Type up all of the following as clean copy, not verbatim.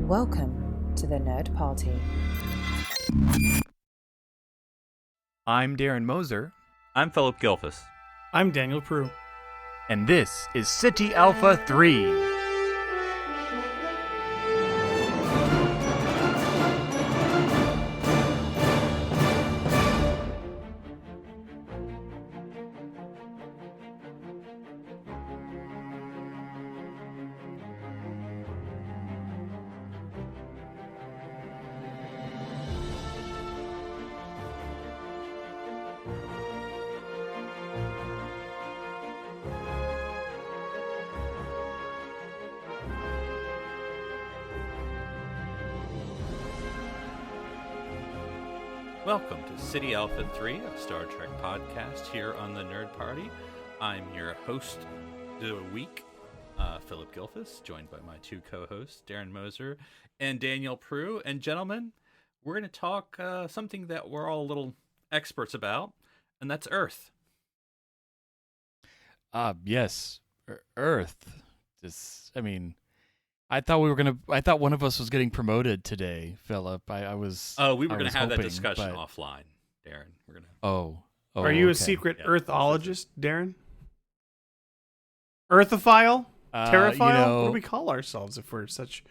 Welcome to the Nerd Party. I'm Darren Moser. I'm Philip Gilfus. I'm Daniel Prue. And this is City Alpha 3. Welcome to City Alpha 3, a Star Trek podcast here on the Nerd Party. I'm your host of the week, Philip Gilfus, joined by my two co-hosts, Darren Moser and Daniel Prue. And gentlemen, we're going to talk something that we're all a little experts about, and that's Earth. Yes, Earth. I thought one of us was getting promoted today, Philip. We were going to have that discussion offline, Darren. We're gonna. Are you a secret Earthologist, Darren? Earthophile? Terraphile? What do we call ourselves if we're such?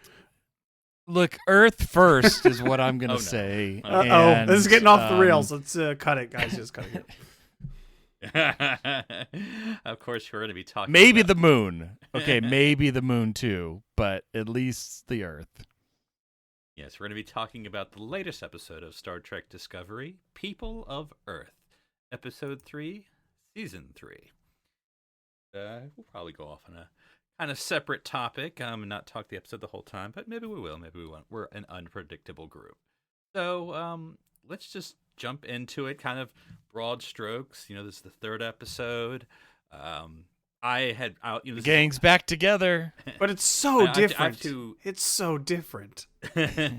Look, Earth first is what I'm going to say. And, this is getting off the rails. Let's cut it, guys. Just cut it. Of course, we're going to be talking maybe about the moon. Okay, maybe the moon too, but at least the Earth. Yes, we're going to be talking about the latest episode of Star Trek Discovery, People of Earth, Episode 3, Season 3. We'll probably go off on a kind of separate topic and not talk the episode the whole time, but maybe we will, maybe we won't. We're an unpredictable group. So let's just jump into it, kind of broad strokes. This is the third episode. The gang's back together, but it's so different. It's so different. I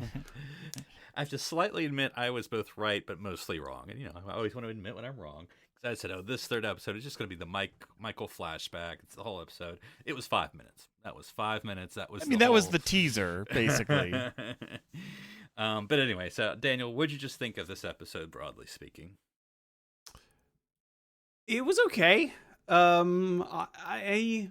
have to slightly admit I was both right, but mostly wrong. And I always want to admit when I'm wrong. Because I said, this third episode is just going to be the Michael flashback. It's the whole episode. It was 5 minutes. That was 5 minutes. That was the teaser, basically. But anyway, so Daniel, what'd you just think of this episode, broadly speaking? It was okay. I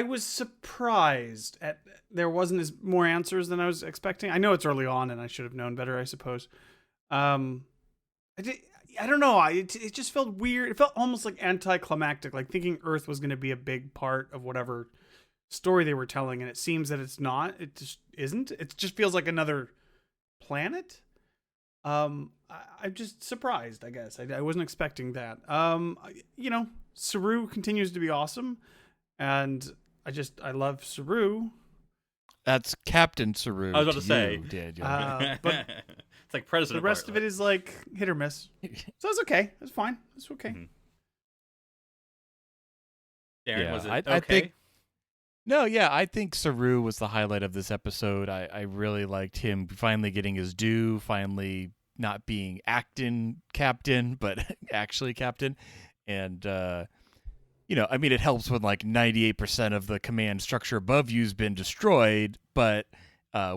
was surprised at there wasn't as more answers than I was expecting. I know it's early on, and I should have known better, I suppose. I don't know. It just felt weird. It felt almost like anticlimactic, like thinking Earth was going to be a big part of whatever story they were telling, and it seems that it's not. It just isn't. It just feels like another planet. I'm just surprised, I guess. I wasn't expecting that. Saru continues to be awesome, and I love Saru. That's Captain Saru. I was about to say, Daniel. But it's like President. The rest of it is like hit or miss. So it's okay. It's fine. It's okay. Mm-hmm. Darren, was it okay? I think Saru was the highlight of this episode. I really liked him finally getting his due, finally not being acting captain, but actually captain. And, it helps when like 98% of the command structure above you's been destroyed, but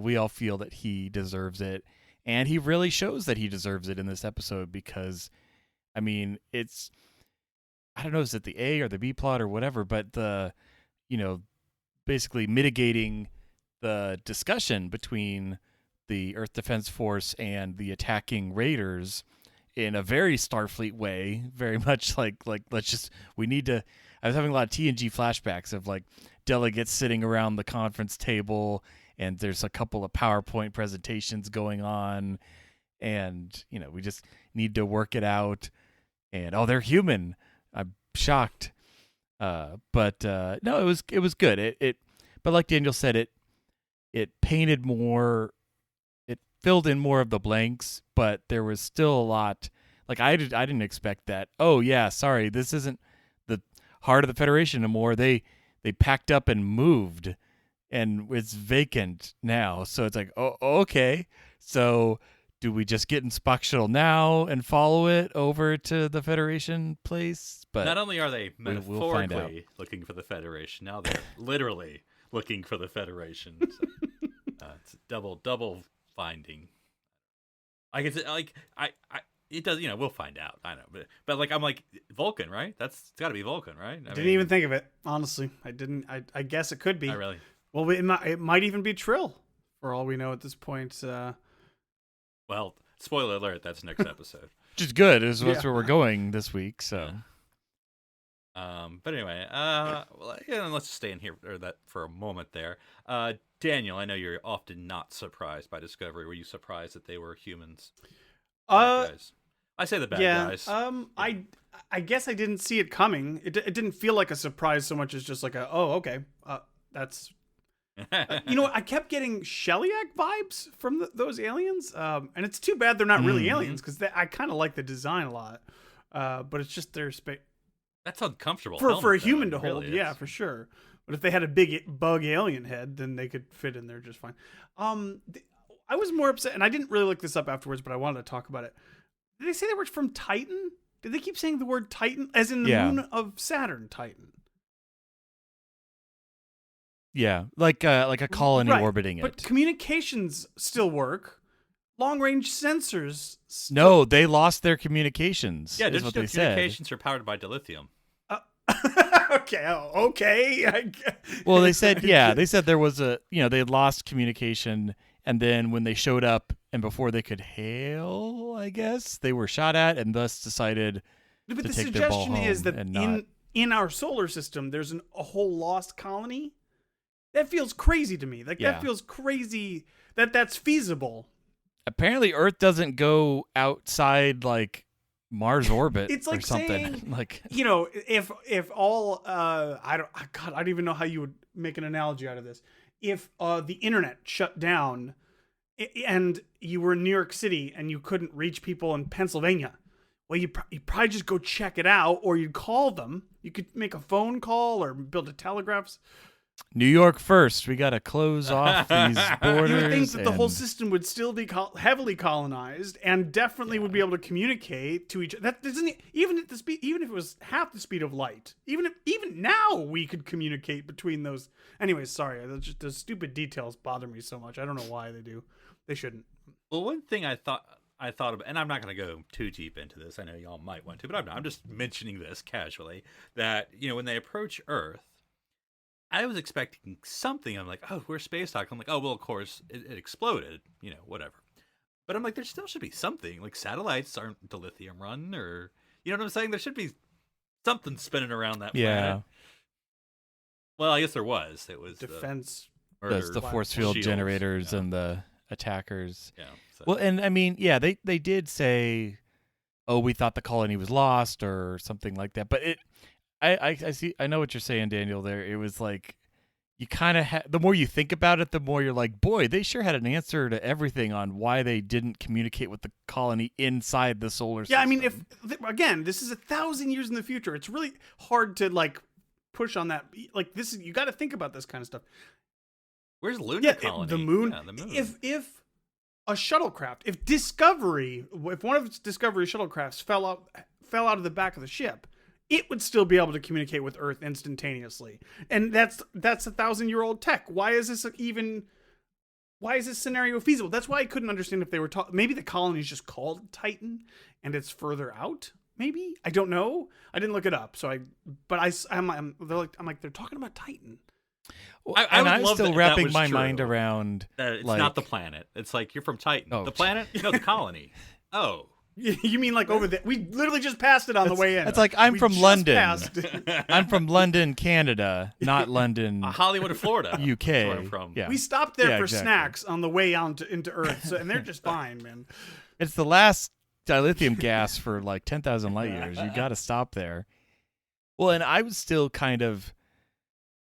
we all feel that he deserves it. And he really shows that he deserves it in this episode because, it's, I don't know, is it the A or the B plot or whatever, but basically mitigating the discussion between the Earth Defense Force and the attacking raiders in a very Starfleet way, very much like I was having a lot of TNG flashbacks of like delegates sitting around the conference table and there's a couple of PowerPoint presentations going on and, we just need to work it out and, they're human. I'm shocked. No, it was good. But like Daniel said, it painted more, it filled in more of the blanks, but there was still a lot. Like I didn't expect that. Oh yeah, sorry, this isn't the heart of the Federation anymore. They packed up and moved, and it's vacant now. So it's like, oh okay. So do we just get in Spock's shuttle now and follow it over to the Federation place? But not only are they metaphorically looking for the Federation, now they're literally looking for the Federation. So. It's a double finding. I guess it does. We'll find out. I know, but like I'm like Vulcan, right? It's got to be Vulcan, right? I didn't even think of it. Honestly, I didn't. I guess it could be. I really. Well, it might even be Trill, for all we know at this point. Well, spoiler alert. That's next episode. Which is good. That's where we're going this week. So. But anyway, let's just stay in here or that for a moment there. Daniel, I know you're often not surprised by Discovery. Were you surprised that they were humans? Bad guys. I say the bad guys. I guess I didn't see it coming. It didn't feel like a surprise so much as just like okay. That's I kept getting Shellyak vibes from those aliens. And it's too bad they're not really aliens because I kind of like the design a lot. But it's just their space. That's uncomfortable for a human to really hold. is. Yeah, for sure. But if they had a big bug alien head, then they could fit in there just fine. I was more upset, and I didn't really look this up afterwards, but I wanted to talk about it. Did they say they were from Titan? Did they keep saying the word Titan, as in the moon of Saturn, Titan? Yeah, like a colony orbiting it. But communications still work. Long-range sensors. No, they lost their communications. Yeah, is what they communications said. are powered by dilithium. Okay. Well, they said they said there was they had lost communication, and then when they showed up and before they could hail, I guess they were shot at, and thus decided but to the take their ball suggestion home is that and not. in our solar system, there's a whole lost colony. That feels crazy to me. That feels crazy that's feasible. Apparently, Earth doesn't go outside like Mars orbit. It's like or something. saying, like if all I don't even know how you would make an analogy out of this. If the internet shut down and you were in New York City and you couldn't reach people in Pennsylvania, well, you'd probably just go check it out, or you'd call them. You could make a phone call or build a telegraph. New York first. We got to close off these borders. You would think that the whole system would still be heavily colonized and definitely would be able to communicate to each other. That doesn't even at the speed, even if it was half the speed of light. Even now we could communicate between those. Anyways, sorry, those stupid details bother me so much. I don't know why they do. They shouldn't. Well, one thing I thought of, and I'm not going to go too deep into this. I know y'all might want to, but I'm not. I'm just mentioning this casually. That when they approach Earth, I was expecting something. I'm like, oh, we're space dock. I'm like, oh, well, of course, it exploded, whatever. But I'm like, there still should be something. Like, satellites aren't dilithium run, or, you know what I'm saying? There should be something spinning around that planet. Well, I guess there was. It was defense. The force field shields, generators and the attackers. Yeah. So. Well, and I mean, they did say, oh, we thought the colony was lost or something like that. But I see. I know what you're saying, Daniel. There, it was like you kind of the more you think about it, the more you're like, boy, they sure had an answer to everything on why they didn't communicate with the colony inside the solar system. Yeah, I mean, again, this is 1,000 years in the future. It's really hard to push on that. Like this, you got to think about this kind of stuff. Where's Lunar colony? The moon. Yeah, the moon. If a shuttlecraft, if one of Discovery's shuttlecrafts fell out of the back of the ship, it would still be able to communicate with Earth instantaneously. And that's 1,000-year-old tech. Why is this scenario feasible? That's why I couldn't understand if they were maybe the colony is just called Titan and it's further out. Maybe, I don't know. I didn't look it up. I'm like, they're talking about Titan. I'm still wrapping my mind around it's not the planet. It's like you're from Titan. Oh, the planet? No, the colony. Oh. You mean like over there? We literally just passed it on the way in. It's like I'm from London. I'm from London, Canada, not London, Hollywood, Florida, UK. Where I'm from. Yeah. We stopped there for snacks on the way into Earth, and they're just fine, man. It's the last dilithium gas for like 10,000 light years. You got to stop there. Well, and I was still kind of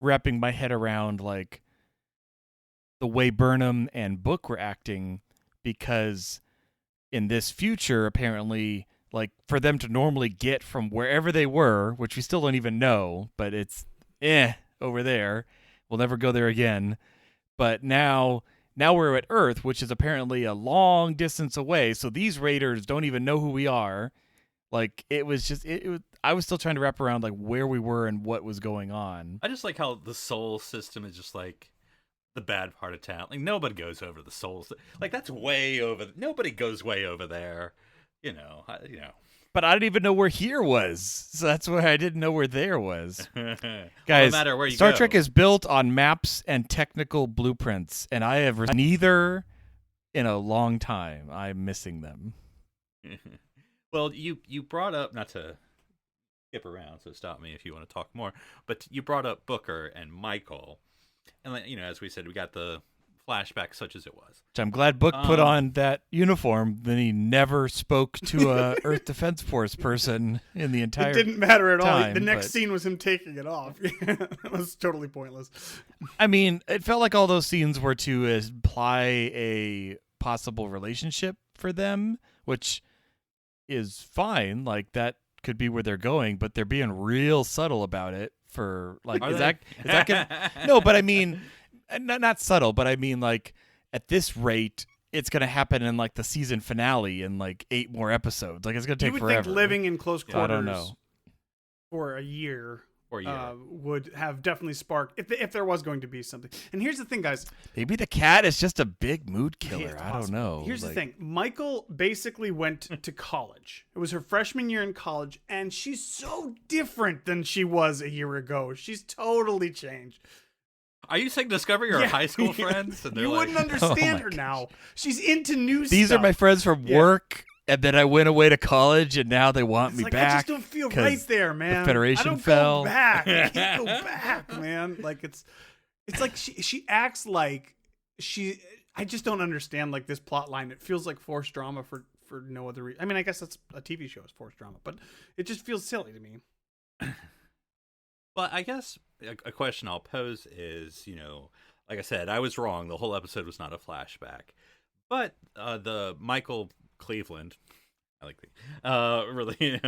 wrapping my head around like the way Burnham and Book were acting, because in this future, apparently, like for them to normally get from wherever they were, which we still don't even know, but it's over there. We'll never go there again. But now we're at Earth, which is apparently a long distance away. So these raiders don't even know who we are. Like it was just I was still trying to wrap around like where we were and what was going on. I just like how the Sol system is just like the bad part of town. Like nobody goes over to the Souls. Like that's way over. Nobody goes way over there. You know. But I didn't even know where here was, so that's why I didn't know where there was. Well, Guys, no matter where you Star go. Trek is built on maps and technical blueprints, and I have neither in a long time. I'm missing them. Well, you brought up, not to skip around, so stop me if you want to talk more, but you brought up Booker and Michael, and as we said, we got the flashback such as it was. Which I'm glad Book put on that uniform. Then he never spoke to a Earth Defense Force person in the entire. It didn't matter at all. time, The next but- scene was him taking it off. It was totally pointless. I mean, it felt like all those scenes were to imply a possible relationship for them, which is fine. Like that could be where they're going, but they're being real subtle about it. For like, Are is they? that gonna, no? But I mean, not subtle, but I mean like at this rate, it's gonna happen in like the season finale in like 8 more episodes. Like it's gonna take You would forever. think living in close I quarters don't know. for a year Or would have definitely sparked if there was going to be something. And here's the thing, guys. Maybe the cat is just a big mood killer. It's I don't possible. know. Here's Like, the thing. Michael basically went to college. It was her freshman year in college, and she's so different than she was a year ago. She's totally changed. Are you saying Discovery or Yeah. high school friends? And they're You like, wouldn't understand my her now. She's into new These stuff. are my friends from Yeah. work, and then I went away to college, and now they want It's me like, back. I just don't feel 'cause right there, man. Federation I don't fell. go back. I can't go back, man. Like it's like she acts like I just don't understand like this plot line. It feels like forced drama for no other reason. I mean, I guess that's a TV show is forced drama, but it just feels silly to me. Well, I guess a question I'll pose is, like I said, I was wrong. The whole episode was not a flashback, but the Michael Cleveland, I like the really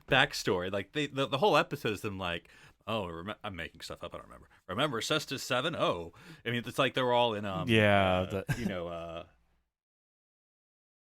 backstory. Like the whole episode is them like, I'm making stuff up. I don't remember. Remember Cestus 7? Oh, I mean, it's like they were all in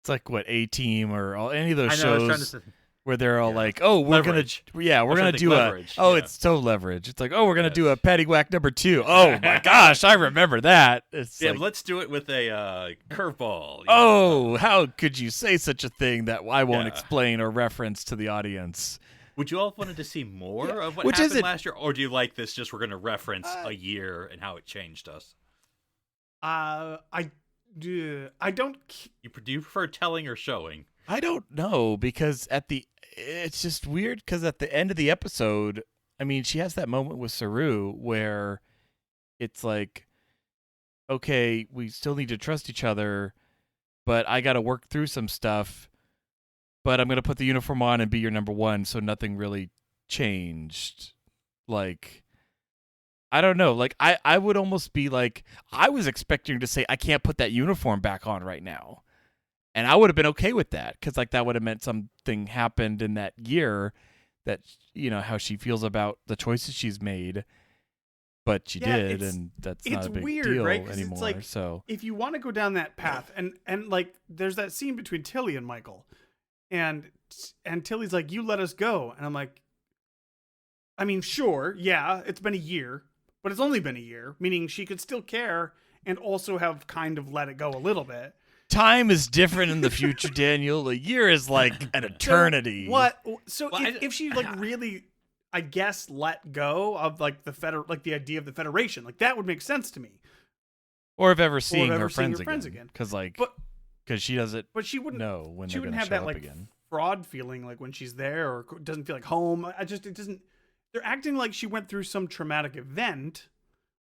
It's like what A-Team or any of those I know. I was trying shows to. where they're all Yeah. like, "Oh, we're Leverage. we're I was gonna trying to do think a Leverage, oh, yeah. it's so leverage." It's like, "Oh, we're gonna do a Yes. Paddywhack number 2." Oh my gosh, I remember that. It's Yeah, like, but let's do it with a curveball. oh, how could you say such a thing that I won't Yeah. explain or reference to the audience? Would you all have wanted to see more of what Which is happened it? last year, or do you like this? Just we're going to reference a year and how it changed us. I don't. Do you prefer telling or showing? I don't know because it's just weird because at the end of the episode, I mean, she has that moment with Saru where it's like, okay, we still need to trust each other, but I got to work through some stuff, but I'm going to put the uniform on and be your number one. So nothing really changed. Like, I don't know. Like I would almost be like, I was expecting to say, I can't put that uniform back on right now. And I would have been okay with that because, like, that would have meant something happened in that year that, how she feels about the choices she's made. But she did, and that's not a big weird, deal right? 'Cause anymore. It's like, so if you want to go down that path, and like, there's that scene between Tilly and Michael, and Tilly's like, "You let us go," and I'm like, I mean, sure, yeah, it's been a year, but it's only been a year, meaning she could still care and also have kind of let it go a little bit. time is different in the future, Daniel. A year is like an eternity. What? So Well, if she like really, I guess, let go of like the idea of the Federation, like that would make sense to me. Or of ever seeing ever her seeing friends her friends again. again. Because But she doesn't but she wouldn't know when she they're going wouldn't to have show that up like again. fraud feeling like when she's there or doesn't feel like home. It doesn't. They're acting like she went through some traumatic event,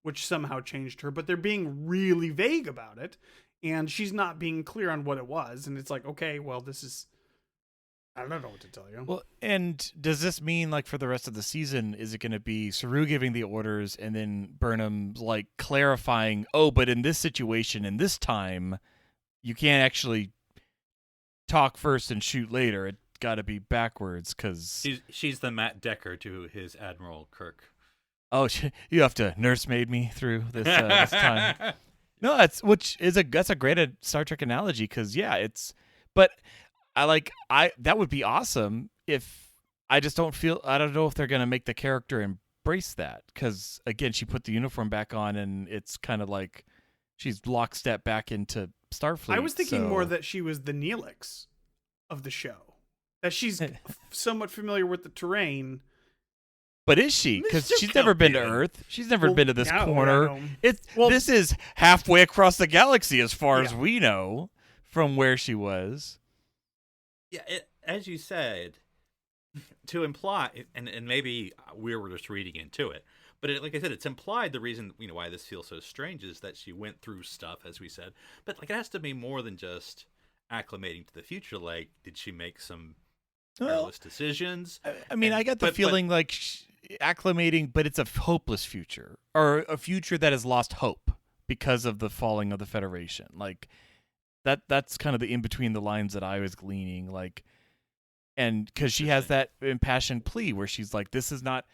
which somehow changed her, but they're being really vague about it, and she's not being clear on what it was. And it's like, okay, well, this is. I don't know what to tell you. Well, and does this mean, like, for the rest of the season, is it going to be Saru giving the orders and then Burnham, like, clarifying, oh, but in this situation, in this time, you can't actually talk first and shoot later. It got to be backwards because... She's the Matt Decker to his Admiral Kirk. Oh, you have to nursemaid me through this time. No, that's a great Star Trek analogy because, yeah, but... that would be awesome if I don't know if they're going to make the character embrace that. Cause again, she put the uniform back on and it's kind of like, she's lockstep back into Starfleet. I was thinking more so- that she was the Neelix of the show. That she's somewhat familiar with the terrain. But is she? Because Still she's never been to can't be. Earth. She's never been to this no, corner. I know. This is halfway across the galaxy as far as Yeah. we know from where she was. Yeah, as you said, to imply, and maybe we were just reading into it, but like I said, it's implied the reason why this feels so strange is that she went through stuff, as we said. But like it has to be more than just acclimating to the future. Like, did she make some careless decisions? I mean, I get the feeling like acclimating, but it's a hopeless future, or a future that has lost hope because of the falling of the Federation. Like that's kind of the in between the lines that I was gleaning. Like, and because she has that impassioned plea where she's like, "This is not,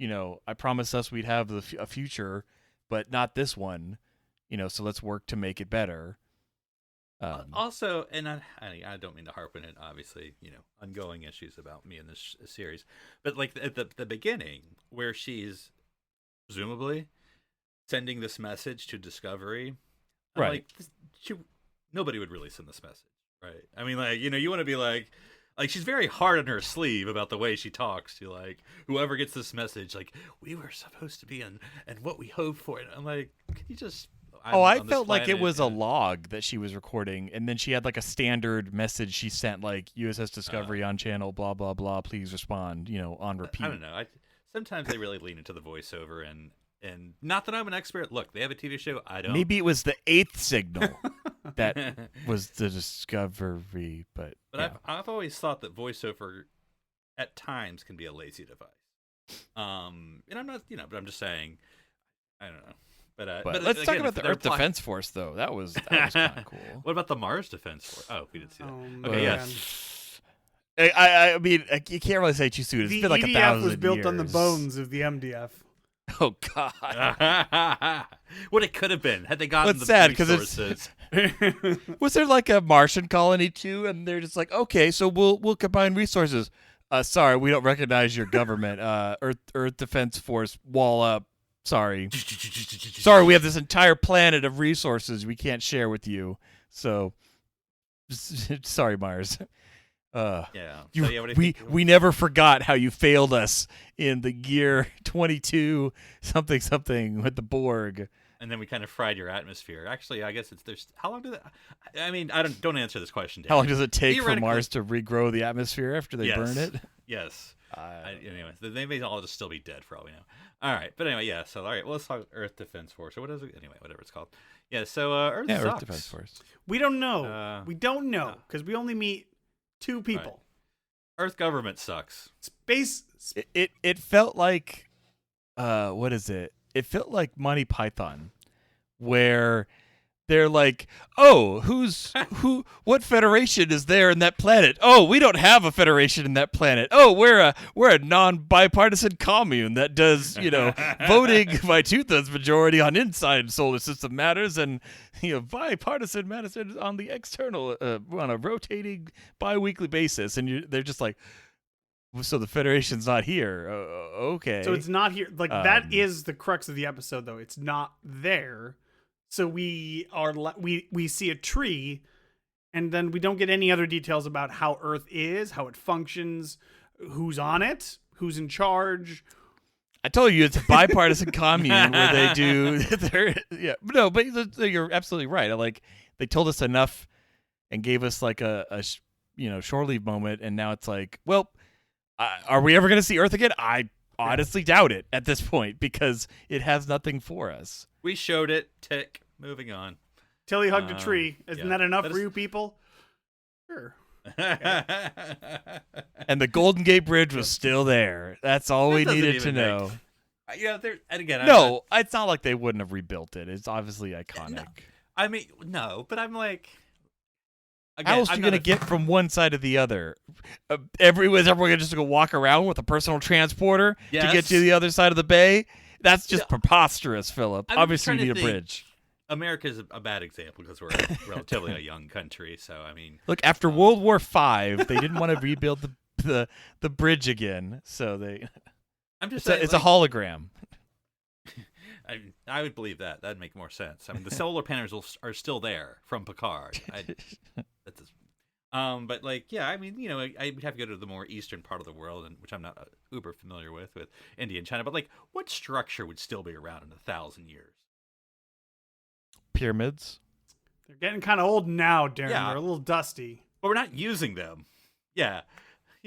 I promised us we'd have a future, but not this one, So let's work to make it better." Also, and I don't mean to harp on it, obviously, ongoing issues about me in this series, but like at the beginning where she's presumably sending this message to Discovery, I'm right? Like, nobody would really send this message, right? I mean, like, you want to be like she's very hard on her sleeve about the way she talks to like whoever gets this message, like we were supposed to be and what we hoped for, and I'm like, can you just? I felt like it was a log that she was recording, and then she had like a standard message she sent, like U.S.S. Discovery on channel, blah, blah, blah, please respond, on repeat. I don't know. Sometimes they really lean into the voiceover, and not that I'm an expert. Look, they have a TV show. I don't. Maybe it was the 8th signal that was the Discovery, but yeah. I've always thought that voiceover at times can be a lazy device. And I'm not, but I'm just saying, I don't know. But let's again, talk about if the they're Earth Defense Force, though. That was kind of cool. What about the Mars Defense Force? Oh, we didn't see that. Okay, yes. I mean, you can't really say too soon. It's The been like EDF 1,000 was built on the years. bones of the MDF. Oh God! What it could have been had they gotten What's the sad, 'cause resources. Was there like a Martian colony too? And they're just like, okay, so we'll combine resources. Sorry, we don't recognize your government. Earth Defense Force, wall up. Sorry, we have this entire planet of resources we can't share with you. So, sorry, Mars. Yeah. What do you think? We never forgot how you failed us in the year 22 something with the Borg. And then we kind of fried your atmosphere. Actually, I guess there's how long did that? I mean, don't answer this question, Dan. How long does it take for Theoretically- Mars to regrow the atmosphere after they burn it? Yes. Anyway, they may all just still be dead for all we know. All right, but anyway, yeah. So all right, well, let's talk Earth Defense Force or what is it? Anyway, whatever it's called. Yeah. So Earth sucks. Earth Defense Force. We don't know. We don't know because we only meet 2 people. Right. Earth government sucks. Space. It felt like what is it? It felt like Monty Python, where they're like, "Oh, what federation is there in that planet? Oh, we don't have a federation in that planet. Oh, we're a non-bipartisan commune that does, voting by 2/3 majority on inside solar system matters and bipartisan matters on the external on a rotating bi-weekly basis." And they're just like, so the Federation's not here. Okay. So it's not here. Like that is the crux of the episode, though. It's not there. So we see a tree, and then we don't get any other details about how Earth is, how it functions, who's on it, who's in charge. I told you it's a bipartisan commune where they do. But you're absolutely right. Like they told us enough and gave us like a shore leave moment, and now it's like, well, are we ever going to see Earth again? I honestly doubt it at this point because it has nothing for us. We showed it. Tick. Moving on. Tilly hugged a tree. Isn't that enough for you people? Sure. And the Golden Gate Bridge was still there. That's all we needed to know. And again, it's not like they wouldn't have rebuilt it. It's obviously iconic. No, I mean, no, but I'm like, again, how else are you going to get from one side to the other? Everyone going to just go walk around with a personal transporter to get to the other side of the bay? That's just preposterous, Philip. Obviously, you need a bridge. America's a bad example because we're a relatively a young country. So, I mean. Look, after World War V, they didn't want to rebuild the bridge again. So they. I'm just saying, it's a hologram. I would believe that. That'd make more sense. I mean, the solar panels are still there from Picard. That's just, but like, yeah, I mean, I would have to go to the more eastern part of the world, and which I'm not uber familiar with India and China. But like, what structure would still be around in 1,000 years? Pyramids. They're getting kind of old now, Darren. Yeah. They're a little dusty. But we're not using them. Yeah.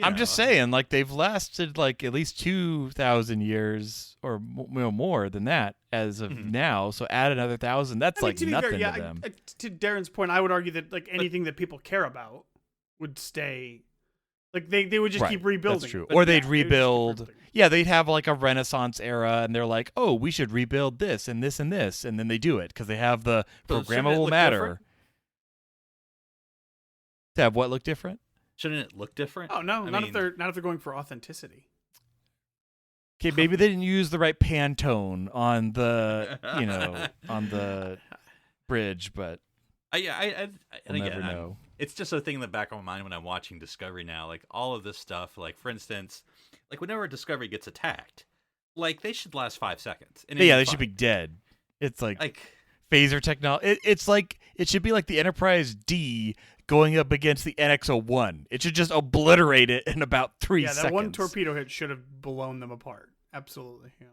I'm just saying, like, they've lasted like at least 2,000 years or more than that as of now. So add another 1,000. That's like nothing to them. To Darren's point, I would argue that like anything that people care about would stay. Like they would just keep rebuilding. That's true. But Or they'd rebuild. Yeah, they'd have like a Renaissance era, and they're like, oh, we should rebuild this and this and this, and then they do it because they have the programmable matter. Different? To have what look different? Shouldn't it look different? Oh no, not if they're going for authenticity. Okay, maybe they didn't use the right Pantone on the on the bridge, but and we'll again, never know. It's just a thing in the back of my mind when I'm watching Discovery now. Like all of this stuff, like for instance, like whenever Discovery gets attacked, like they should last 5 seconds. And Yeah, they should be dead. It's like phaser technology. It's like it should be like the Enterprise D going up against the NX-01. It should just obliterate it in about 3 seconds. Yeah, that one torpedo hit should have blown them apart. Absolutely, yeah.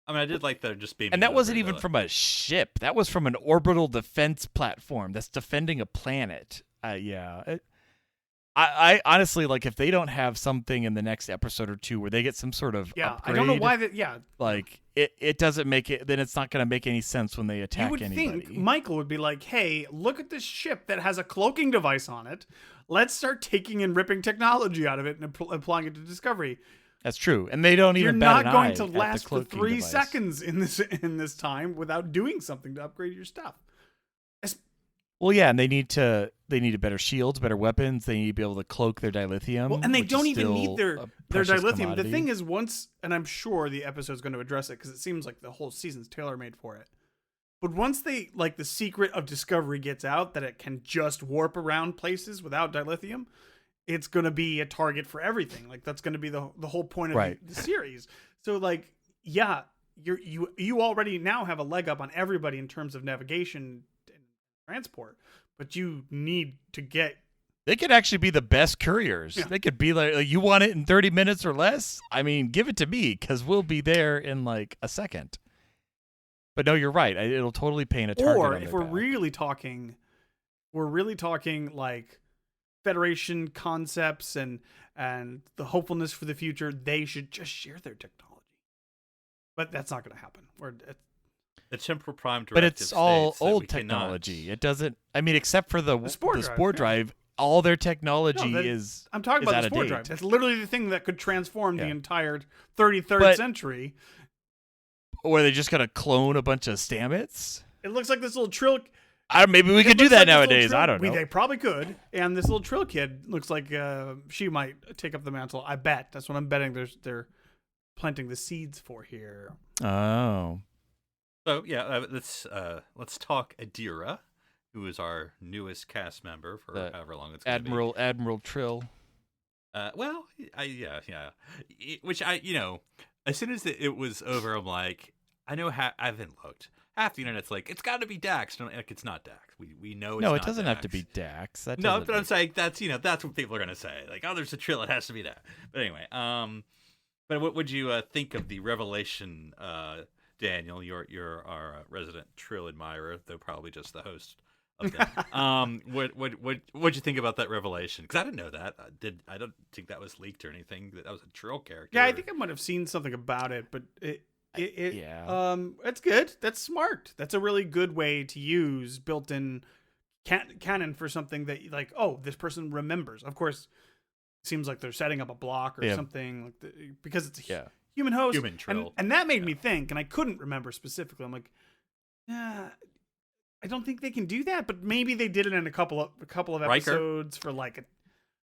I mean, I did like the just beaming. And that wasn't even from a ship. That was from an orbital defense platform that's defending a planet. I honestly, like, if they don't have something in the next episode or two where they get some sort of upgrade, I don't know why that. Yeah, like it doesn't make it. Then it's not going to make any sense when they attack anybody. You would think Michael would be like, "Hey, look at this ship that has a cloaking device on it. Let's start taking and ripping technology out of it and applying it to Discovery." That's true, and they don't even. You're bat not going to an eye last at the for cloaking 3 device. seconds in this time without doing something to upgrade your stuff. Well, yeah, and they need better shields, better weapons. They need to be able to cloak their dilithium. Well, and they which don't is even need still their a precious dilithium. commodity. The thing is, and I'm sure the episode's going to address it because it seems like the whole season's tailor-made for it. But once the secret of Discovery gets out that it can just warp around places without dilithium, it's going to be a target for everything. Like that's going to be the whole point of the series. So like, yeah, you already now have a leg up on everybody in terms of navigation and transport, but you need to get. They could actually be the best couriers. Yeah. They could be like, you want it in 30 minutes or less? I mean, give it to me because we'll be there in like a second. But no, you're right. It'll totally paint a target. Or on if their we're back. really talking like Federation concepts and the hopefulness for the future, they should just share their technology. But that's not going to happen. The Temporal Prime Directive, but it's all states that old we cannot- technology. It doesn't. I mean, except for the spore drive, drive, all their technology is. I'm talking is about out the of spore date. drive. That's literally the thing that could transform the Yeah. entire 33rd But- century. Or they just gotta clone a bunch of Stamets. It looks like this little Trill. Maybe we could do that nowadays. I don't know. They probably could. And this little Trill kid looks like she might take up the mantle. I bet. That's what I'm betting. They're planting the seeds for here. Oh. So yeah, let's talk Adira, who is our newest cast member for however long it's going to be. Admiral Trill. Which as soon as it was over, I'm like, I haven't looked. Half the internet's like, it's got to be Dax. No, like, it's not Dax. We know it's not. No, it doesn't Dax. have to be Dax. No, but I'm saying that's what people are gonna say. Like, oh, there's a Trill. It has to be that. But anyway, but what would you think of the revelation, Daniel? You're our resident Trill admirer, though probably just the host of them. What'd you think about that revelation? Because I didn't know that. I don't think that was leaked or anything. That was a Trill character. Yeah, I think I might have seen something about it, but it's good. That's smart. That's a really good way to use built-in canon for something that like, oh, this person remembers. Of course, it seems like they're setting up a block or something like because it's a human host, human Trill, and that made me think, and I couldn't remember specifically. I'm like, I don't think they can do that, but maybe they did it in a couple of episodes for like a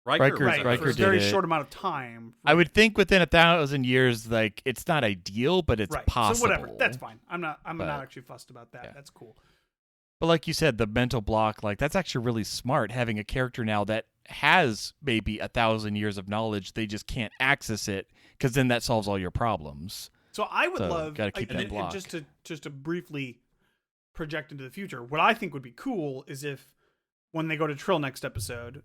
Riker for a did very it. short amount of time. I would think within 1,000 years, like it's not ideal, but it's possible. So whatever, that's fine. I'm not actually fussed about that. Yeah. That's cool. But like you said, the mental block, like that's actually really smart. Having a character now that has maybe 1,000 years of knowledge, they just can't access it because then that solves all your problems. So I would So, love gotta keep that and block. just to briefly project into the future. What I think would be cool is if when they go to Trill next episode,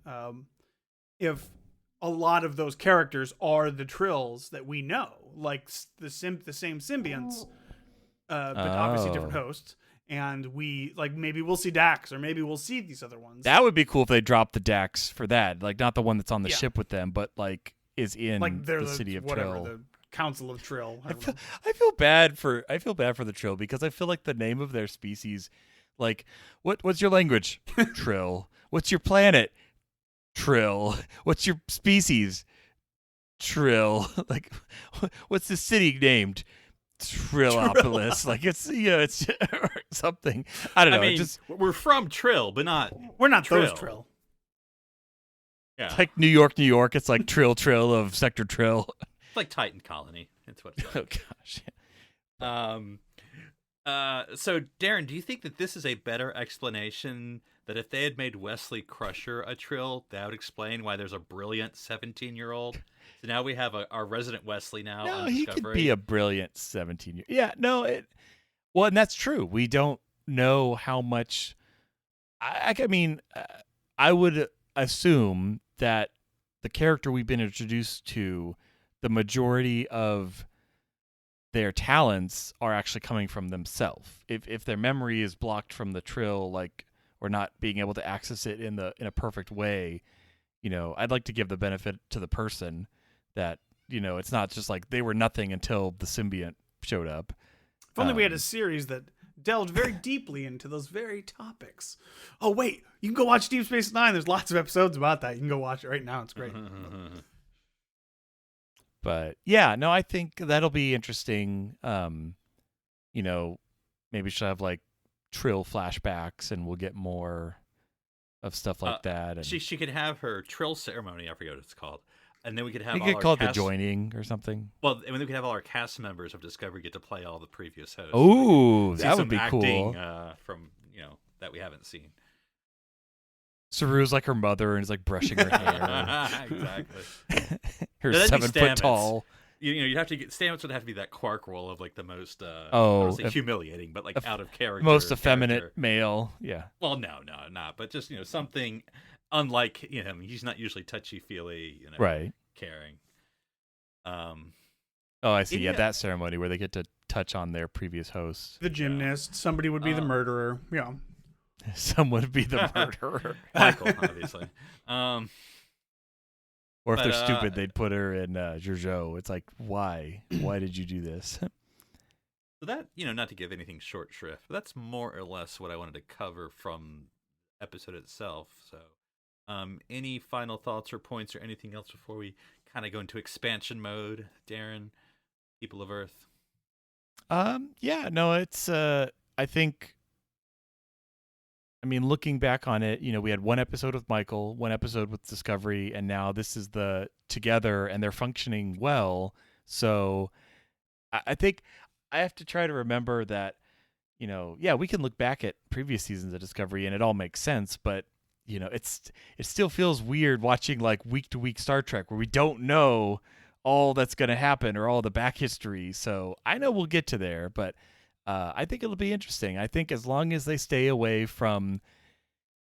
if a lot of those characters are the Trills that we know, like the same symbionts, but obviously different Oh. hosts. And we maybe we'll see Dax, or maybe we'll see these other ones. That would be cool if they dropped the Dax for that. Like, not the one that's on the Yeah. ship with them, but like is in like they're the city of whatever, Trill. the Council of Trill. I don't know. I feel bad for the Trill because I feel like the name of their species, like what's your language? Trill. What's your planet? Trill. What's your species? Trill. Like, what's the city named? Trillopolis. Like, it's it's something. I don't know. I mean, we're from Trill, but not. We're not those Trill. Trill. Yeah, it's like New York. It's like Trill of Sector Trill. it's like Titan Colony. That's what it's Oh like. gosh. So Darren, do you think that this is a better explanation that if they had made Wesley Crusher a Trill, that would explain why there's a brilliant 17-year-old? So now we have our resident Wesley now. No, on he Discovery. could be a brilliant 17-year. Yeah, no, well, and that's true. We don't know how much. I mean, I would assume that the character we've been introduced to, the majority of their talents are actually coming from themselves. If their memory is blocked from the Trill, like, or not being able to access it in a perfect way, I'd like to give the benefit to the person that it's not just like they were nothing until the symbiont showed up. If only we had a series that delved very deeply into those very topics. Oh wait, you can go watch Deep Space Nine. There's lots of episodes about that. You can go watch it right now. It's great. But yeah, no, I think that'll be interesting. Maybe she'll have like Trill flashbacks, and we'll get more of stuff like that. And She could have her Trill ceremony. I forget what it's called. And then we could have we all could our call it the cast, joining or something. Well, and then we could have all our cast members of Discovery get to play all the previous hosts. Oh, See that some would be acting, cool. From that we haven't seen. Saru's like her mother and is like brushing her hair. Exactly. Her That'd be 7 foot Stamets. tall. You'd have to get Stamets would have to be that Quark role of like the most I Oh, don't say humiliating, but like out of character, most effeminate character. male. Yeah. Well, no, not. But just something unlike him. He's not usually touchy feely, Right. caring. Oh, I see. Yeah, Yeah. that ceremony where they get to touch on their previous host. The gymnast. Somebody would be the murderer. Yeah. Someone would be the murderer. Michael, obviously. Or if But, they're stupid, they'd put her in Giorgio. It's like, why? Why did you do this? So that, not to give anything short shrift, but that's more or less what I wanted to cover from the episode itself. So, any final thoughts or points or anything else before we kind of go into expansion mode, Darren, People of Earth? Yeah, no, it's, I think, looking back on it, we had one episode with Michael, one episode with Discovery, and now this is the together, and they're functioning well. So I think I have to try to remember that, we can look back at previous seasons of Discovery and it all makes sense, but it still feels weird watching like week to week Star Trek where we don't know all that's going to happen or all the back history. So I know we'll get to there, but I think it'll be interesting. I think as long as they stay away from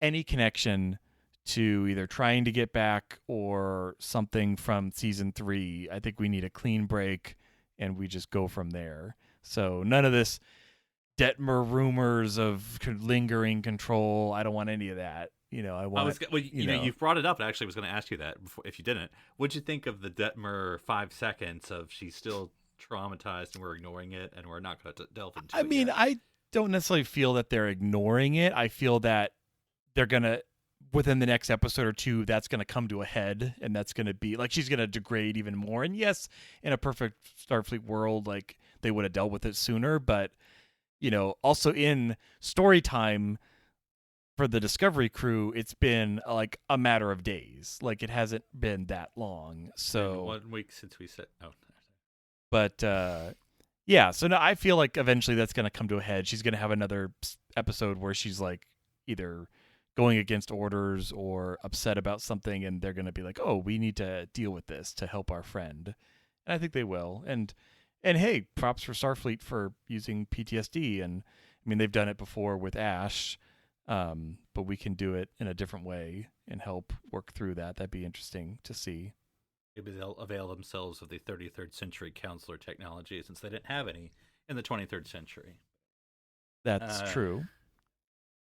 any connection to either trying to get back or something from season 3, I think we need a clean break and we just go from there. So none of this Detmer rumors of lingering control. I don't want any of that. You've brought it up. I actually was going to ask you that before, if you didn't. What'd you think of the Detmer 5 seconds of she's still traumatized and we're ignoring it and we're not going to delve into it yet? I don't necessarily feel that they're ignoring it. I feel that they're going to, within the next episode or two, that's going to come to a head and that's going to be like, she's going to degrade even more. And yes, in a perfect Starfleet world, like they would have dealt with it sooner, but also in story time for the Discovery crew, it's been like a matter of days. Like it hasn't been that long. So 1 week since we said, oh, but yeah, so no, I feel like eventually that's going to come to a head. She's going to have another episode where she's like either going against orders or upset about something, and they're going to be like, oh, we need to deal with this to help our friend. And I think they will. And And hey, props for Starfleet for using PTSD. And I mean, they've done it before with Ash, but we can do it in a different way and help work through that. That'd be interesting to see. Maybe they'll avail themselves of the 33rd century counselor technology since they didn't have any in the 23rd century. That's true.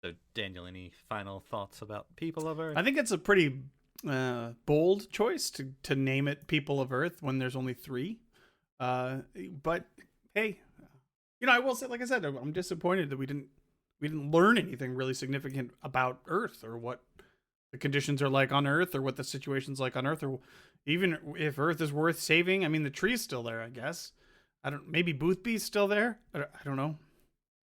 So, Daniel, any final thoughts about People of Earth? I think it's a pretty bold choice to name it People of Earth when there's only 3. But hey, I will say, like I said, I'm disappointed that we didn't learn anything really significant about Earth, or what the conditions are like on Earth, or what the situation's like on Earth, or even if Earth is worth saving. I mean, the tree's still there, I guess. Maybe Boothby's still there. I don't know.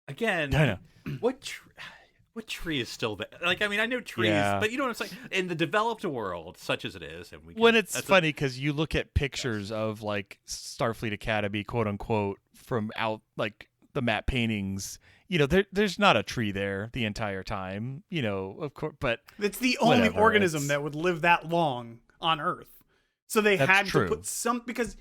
Again, I know. What tree is still there? Like, I mean, I know trees, but you know what I'm saying? In the developed world, such as it is, and it's funny because you look at pictures of like Starfleet Academy, quote unquote, from out like the map paintings. There's not a tree there the entire time. Of course, but it's the only organism that would live that long on Earth. So they had to put some because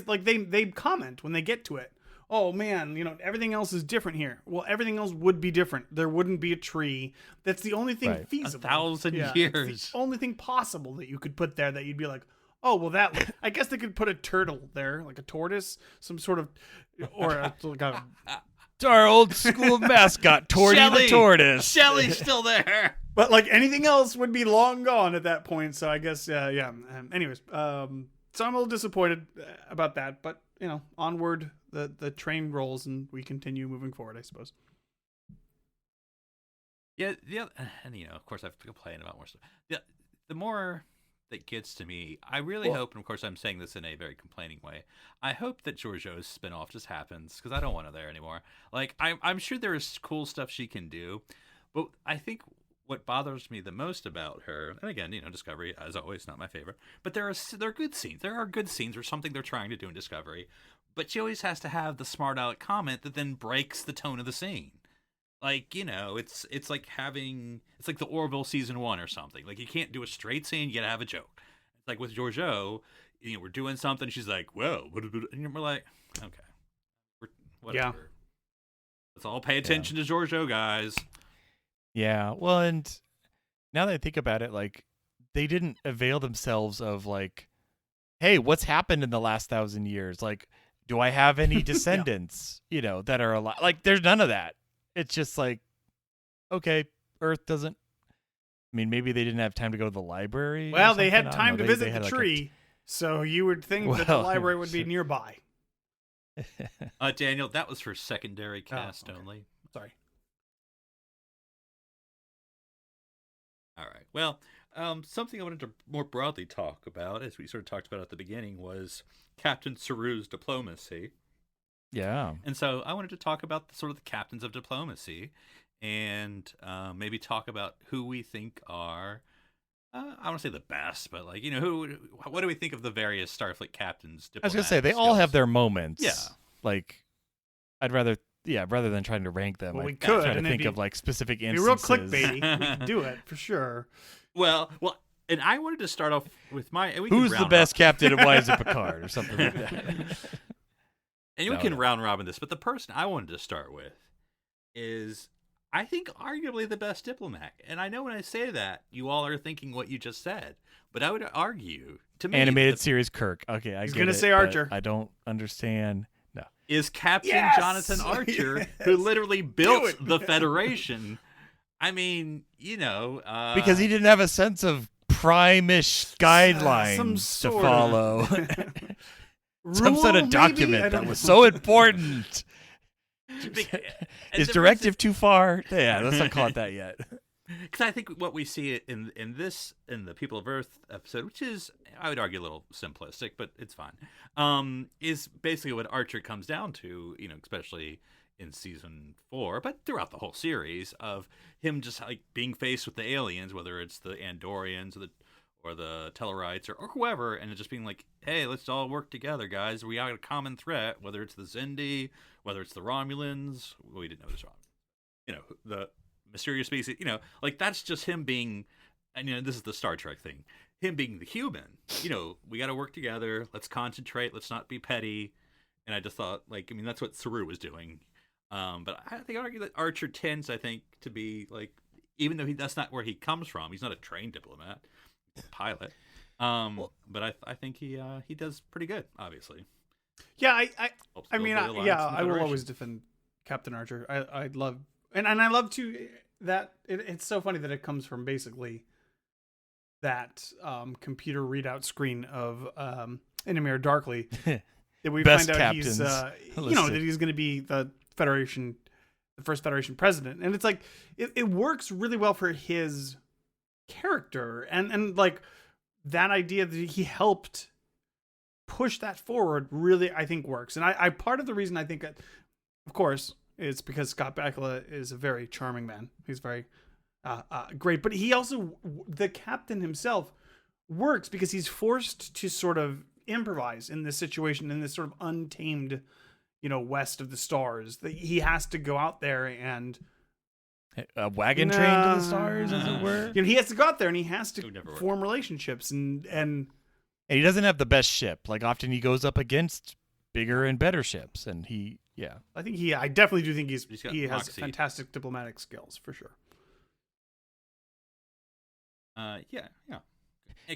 like they comment when they get to it. Oh man, everything else is different here. Well, everything else would be different. There wouldn't be a tree. That's the only thing feasible. 1,000 years. It's the only thing possible that you could put there that you'd be like, oh, well, I guess they could put a turtle there, like a tortoise, some sort of, or like a. Our old school mascot, Torty the tortoise. Shelly's still there. But like anything else would be long gone at that point. So I guess, yeah. Anyways, so I'm a little disappointed about that, but onward. The train rolls and we continue moving forward, I suppose. Yeah, and of course I've complained about more stuff. The more that gets to me, I really hope, and of course I'm saying this in a very complaining way, I hope that Georgiou's spinoff just happens, because I don't want her there anymore. Like, I'm sure there is cool stuff she can do, but I think what bothers me the most about her, and again, Discovery, as always, not my favorite, but there are good scenes. There are good scenes or something they're trying to do in Discovery. But she always has to have the smart aleck comment that then breaks the tone of the scene. Like, it's like the Orville season 1 or something. Like, you can't do a straight scene, you gotta have a joke. It's like with Georgiou, we're doing something, she's like, whoa, and we're like, okay, whatever. Yeah. Let's all pay attention to Georgiou, guys. Yeah, well, and now that I think about it, like, they didn't avail themselves of, like, hey, what's happened in the last 1,000 years? Like, do I have any descendants, that are alive? Like, there's none of that. It's just like, okay, Earth doesn't. I mean, maybe they didn't have time to go to the library. Well, they had time to visit the tree, so you would think that the library would be nearby. Daniel, that was for secondary cast only. Sorry. All right. Well, something I wanted to more broadly talk about, as we sort of talked about at the beginning, was Captain Saru's diplomacy. Yeah. And so I wanted to talk about the captains of diplomacy, and maybe talk about who we think are, I don't want to say the best, but like, what do we think of the various Starfleet captains? I was going to say, they all have their moments. Yeah. Like, rather than trying to rank them, well, we I'd could try to think of like specific instances. Be real clickbaity. We could do it for sure. Well, and I wanted to start off with who's the best captain and why is it Picard or something like that. And we can round robin this, but the person I wanted to start with is, I think, arguably the best diplomat. And I know when I say that, you all are thinking what you just said, but I would argue, to me, animated series Kirk. Okay, I was going to say Archer. I don't understand. No, is Captain Jonathan Archer, who literally built the Federation. I mean, because he didn't have a sense of prime-ish guidelines to follow. Some sort of document that was so important. Is directive too far? Yeah, let's not call it that yet. Because I think what we see in the People of Earth episode, which is, I would argue, a little simplistic, but it's fine, is basically what Archer comes down to, especially in season 4, but throughout the whole series, of him just like being faced with the aliens, whether it's the Andorians or the Tellarites or whoever, and just being like, hey, let's all work together, guys. We got a common threat, whether it's the Xindi, whether it's the Romulans. We didn't know this wrong. The mysterious species, like that's just him being, and this is the Star Trek thing, him being the human. We got to work together. Let's concentrate. Let's not be petty. And I just thought, like, I mean, that's what Saru was doing. But I think I argue that Archer tends, I think, to be like, even though that's not where he comes from, he's not a trained diplomat, he's a pilot. But I think he does pretty good, obviously. Yeah, Helps I build mean, the alliance in the I will Federation. always defend Captain Archer. I love, and I love to that. It's so funny that it comes from basically that computer readout screen of Inamir Darkly that we Best find out he's captains that he's going to be the first Federation president, and it's like it works really well for his character and like that idea that he helped push that forward really, I think, works. And I part of the reason I think that, of course, is because Scott Bakula is a very charming man. He's very great, but he also, the captain himself, works because he's forced to sort of improvise in this situation, in this sort of untamed, west of the stars. That he has to go out there and a wagon train to the stars, as it were. he has to go out there and he has to Would never work. form relationships and And he doesn't have the best ship. Like, often he goes up against bigger and better ships, and I definitely do think He's got he has moxie. fantastic diplomatic skills for sure. Yeah.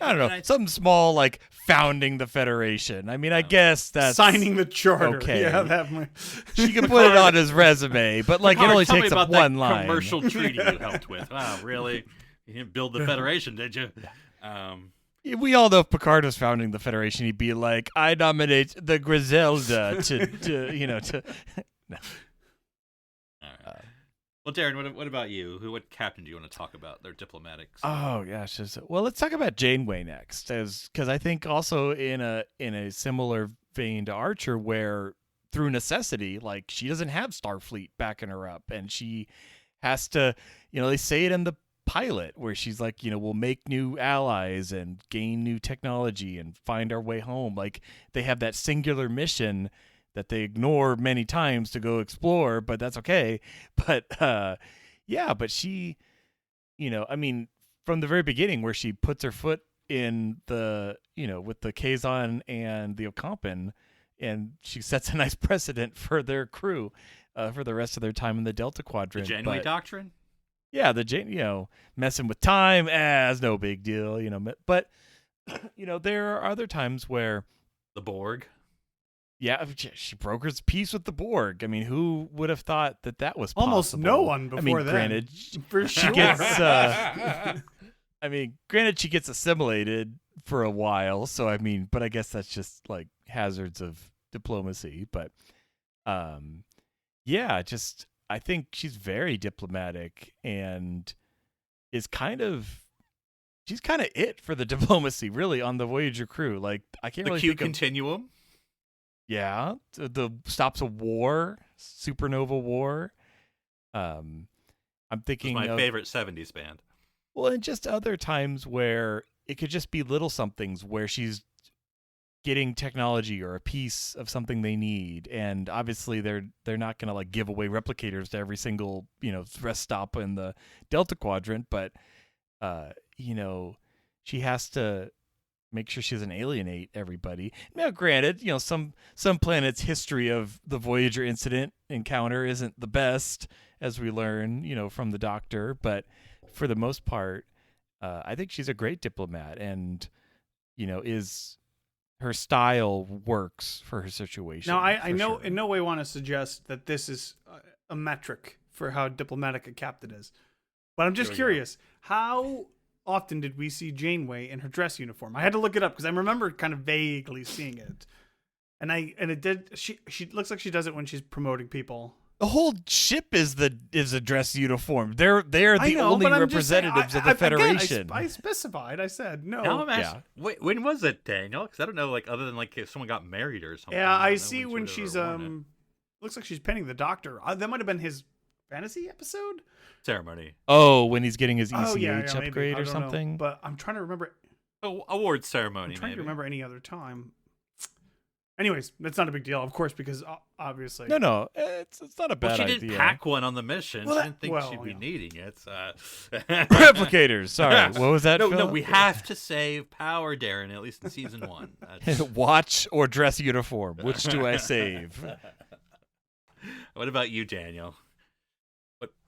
I don't know, something small like founding the Federation. I mean, I guess that's Signing the charter. okay. Yeah, that might... She can put it on his resume, but like it Picard, only tell me takes about up that one line. commercial treaty you helped with. Wow, really? You didn't build the Federation, did you? We all know if Picard was founding the Federation, he'd be like, "I nominate the Griselda to." No. All right. Well, Darren, what about you? What captain do you want to talk about? Their diplomatic. Oh gosh. Well, let's talk about Janeway next, because I think also in a similar vein to Archer, where through necessity, like she doesn't have Starfleet backing her up, and she has to, they say it in the pilot where she's like, we'll make new allies and gain new technology and find our way home. Like they have that singular mission that they ignore many times to go explore, but that's okay. But but she, I mean, from the very beginning where she puts her foot in the, with the Kazon and the Ocampan, and she sets a nice precedent for their crew for the rest of their time in the Delta Quadrant. The Janeway Doctrine? Yeah, messing with time as no big deal, but there are other times where The Borg? yeah, she brokers peace with the Borg. I mean, who would have thought that was possible? Almost no one before then. Granted, For she sure. gets granted she gets assimilated for a while, so but I guess that's just like hazards of diplomacy, but I think she's very diplomatic and she's kind of it for the diplomacy, really, on the Voyager crew. Like I can't The really Q think continuum? yeah, the stops a war, supernova war. I'm thinking It's my of favorite 70s band. well, and just other times where it could just be little somethings where she's getting technology or a piece of something they need, and obviously they're not going to like give away replicators to every single rest stop in the Delta Quadrant, but she has to make sure she doesn't alienate everybody. Now, granted, some planets' history of the Voyager incident encounter isn't the best, as we learn, from the Doctor, but for the most part, I think she's a great diplomat, and is her style works for her situation. Now, I know sure. in no way want to suggest that this is a metric for how diplomatic a captain is, but I'm just curious, how often did we see Janeway in her dress uniform? I had to look it up because I remember kind of vaguely seeing it, and it did. She looks like she does it when she's promoting people. The whole ship is a dress uniform. They're the only representatives of the Federation. Again, I specified. I said no. Now I'm asking, wait, when was it, Daniel? Because I don't know, like, other than like if someone got married or something. Yeah, I don't know see when she she's would've worn looks like she's penning the Doctor. That might have been his fantasy episode. it. Ceremony. Oh, when he's getting his ECH maybe. upgrade I or don't know. something. But I'm trying to remember. Oh, award ceremony. I'm trying maybe. to remember any other time. Anyways, that's not a big deal, of course, because obviously. No, it's not a bad Well, she idea. didn't pack one on the mission. Well, She didn't think well, she'd be yeah. needing it. Replicators. Sorry, what was that? No, Phil? we have to save power, Darren. At least in season 1. That's- Watch or dress uniform. Which do I save? What about you, Daniel?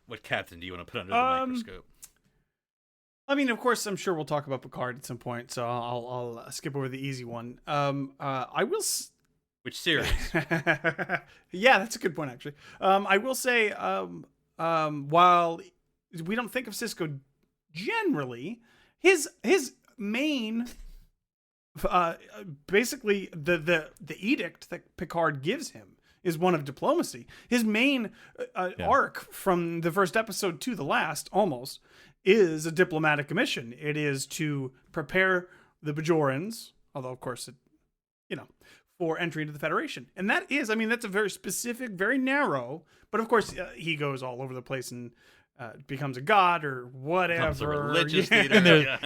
What captain do you want to put under the microscope? I mean, of course, I'm sure we'll talk about Picard at some point, so I'll skip over the easy one. I will. Which series? Yeah, that's a good point, actually. I will say, while we don't think of Sisko generally, his main, basically the edict that Picard gives him is one of diplomacy. His main arc from the first episode to the last, almost, is a diplomatic mission. It is to prepare the Bajorans, although of course for entry into the Federation. And that is, I mean, that's a very specific, very narrow, but of course he goes all over the place and becomes a god or whatever. Becomes a religious And leader.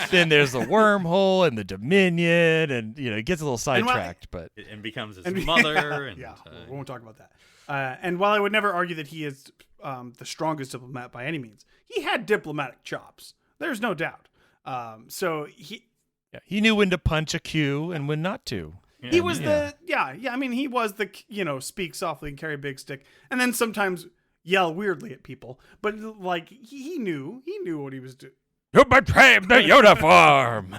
then there's the wormhole and the Dominion, and it gets a little sidetracked. But And becomes his mother. And, yeah, we won't talk about that. And while I would never argue that he is the strongest diplomat by any means, he had diplomatic chops. There's no doubt. So he knew when to punch a cue and when not to. he was I mean, he was the speak softly and carry a big stick, and then sometimes yell weirdly at people. But like he knew what he was doing. You betrayed the uniform.